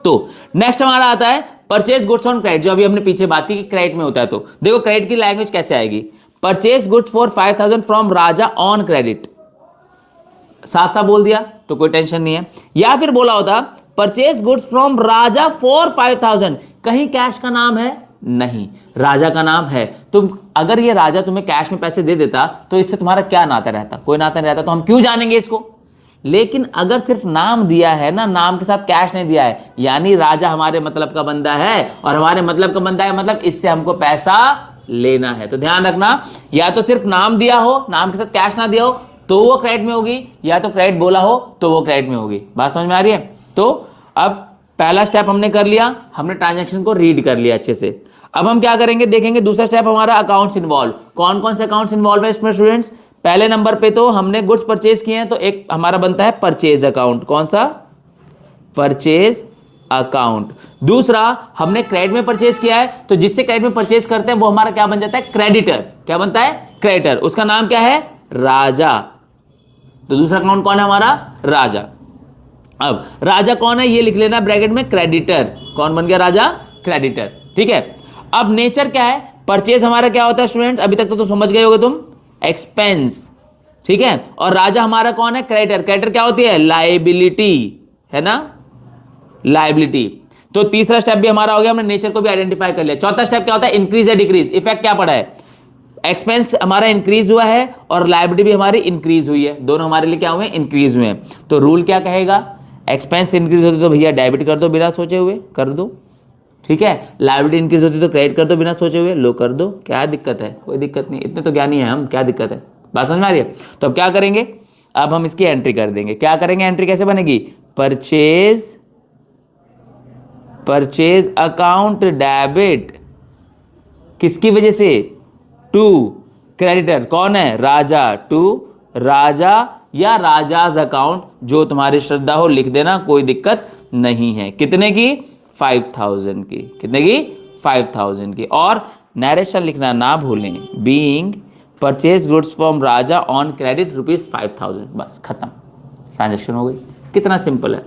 तो नेक्स्ट हमारा आता है परचेज गुड्स ऑन क्रेडिट, जो अभी हमने पीछे बात की कि क्रेडिट में होता है। तो देखो क्रेडिट की लैंग्वेज कैसे आएगी, purchase goods for 5000 from Raja on credit, साफ साफ बोल दिया तो कोई टेंशन नहीं है। या फिर बोला होता purchase goods from Raja for 5000, कहीं कैश का नाम है नहीं, राजा का नाम है। तुम अगर ये राजा तुम्हें कैश में पैसे दे देता तो इससे तुम्हारा क्या नाता रहता, कोई नाता नहीं रहता, तो हम क्यों जानेंगे इसको। लेकिन अगर सिर्फ नाम दिया है ना, नाम के साथ कैश नहीं दिया है, यानी राजा हमारे मतलब का बंदा है, और हमारे मतलब का बंदा है मतलब इससे हमको पैसा लेना है। तो ध्यान रखना, या तो सिर्फ नाम दिया हो, नाम के साथ कैश ना दिया हो तो वो क्रेडिट में होगी, या तो क्रेडिट बोला हो तो वो क्रेडिट में होगी। बात समझ में आ रही है। तो अब पहला स्टेप हमने कर लिया, हमने ट्रांजैक्शन को रीड कर लिया अच्छे से। अब हम क्या करेंगे देखेंगे, दूसरा स्टेप हमारा अकाउंट्स इन्वॉल्व। कौन कौन से अकाउंट्स इन्वॉल्व है इसमें स्टूडेंट्स। पहले नंबर पे तो हमने गुड्स परचेज किए हैं, तो एक हमारा बनता है परचेज अकाउंट। कौन सा, परचेज अकाउंट। दूसरा हमने क्रेडिट में परचेज किया है, तो जिससे क्रेडिट में परचेज करते हैं वो हमारा क्या बन जाता है, क्रेडिटर। क्या बनता है, क्रेडिटर। उसका नाम क्या है, राजा। तो दूसरा अकाउंट कौन है हमारा, राजा। अब राजा कौन है ये लिख लेना ब्रैकेट में, क्रेडिटर। कौन बन गया राजा, क्रेडिटर। ठीक है। अब नेचर क्या है, परचेज हमारा क्या होता है स्टूडेंट्स, अभी तक तो समझ गए होगे तुम, एक्सपेंस। ठीक है। और राजा हमारा कौन है, क्रेडिटर। क्रेडिटर क्या होती है, लायबिलिटी, है ना, लायबिलिटी। तो तीसरा स्टेप भी हमारा हो गया, हमने नेचर को भी आइडेंटिफाई कर लिया। चौथा स्टेप क्या होता है, इंक्रीज या डिक्रीज। इफेक्ट क्या पड़ा है, एक्सपेंस हमारा इंक्रीज हुआ है और लायबिलिटी भी हमारी इंक्रीज हुई है, दोनों हमारे लिए क्या हुए, इंक्रीज हुए हैं। तो रूल क्या कहेगा, एक्सपेंस इंक्रीज होती तो भैया डेबिट कर दो बिना सोचे हुए, कर दो। ठीक है। लायबिलिटी इंक्रीज होती तो क्रेडिट कर दो बिना सोचे हुए, लो कर दो। क्या दिक्कत है, कोई दिक्कत नहीं, इतने तो ज्ञानी है हम, क्या दिक्कत है। बात समझ में आ रही है। तो अब क्या करेंगे, अब हम इसकी एंट्री कर देंगे। क्या करेंगे, एंट्री कैसे बनेगी, परचेज अकाउंट डेबिट, किसकी वजह से, टू क्रेडिटर। कौन है, राजा। टू राजा या राजाज अकाउंट, जो तुम्हारी श्रद्धा हो लिख देना, कोई दिक्कत नहीं है। कितने की, 5000 की। कितने की, 5000 की। और नरेशन लिखना ना भूलें, being purchase goods from Raja on credit ₹5000। बस खत्म, ट्रांजेक्शन हो गई। कितना सिंपल है।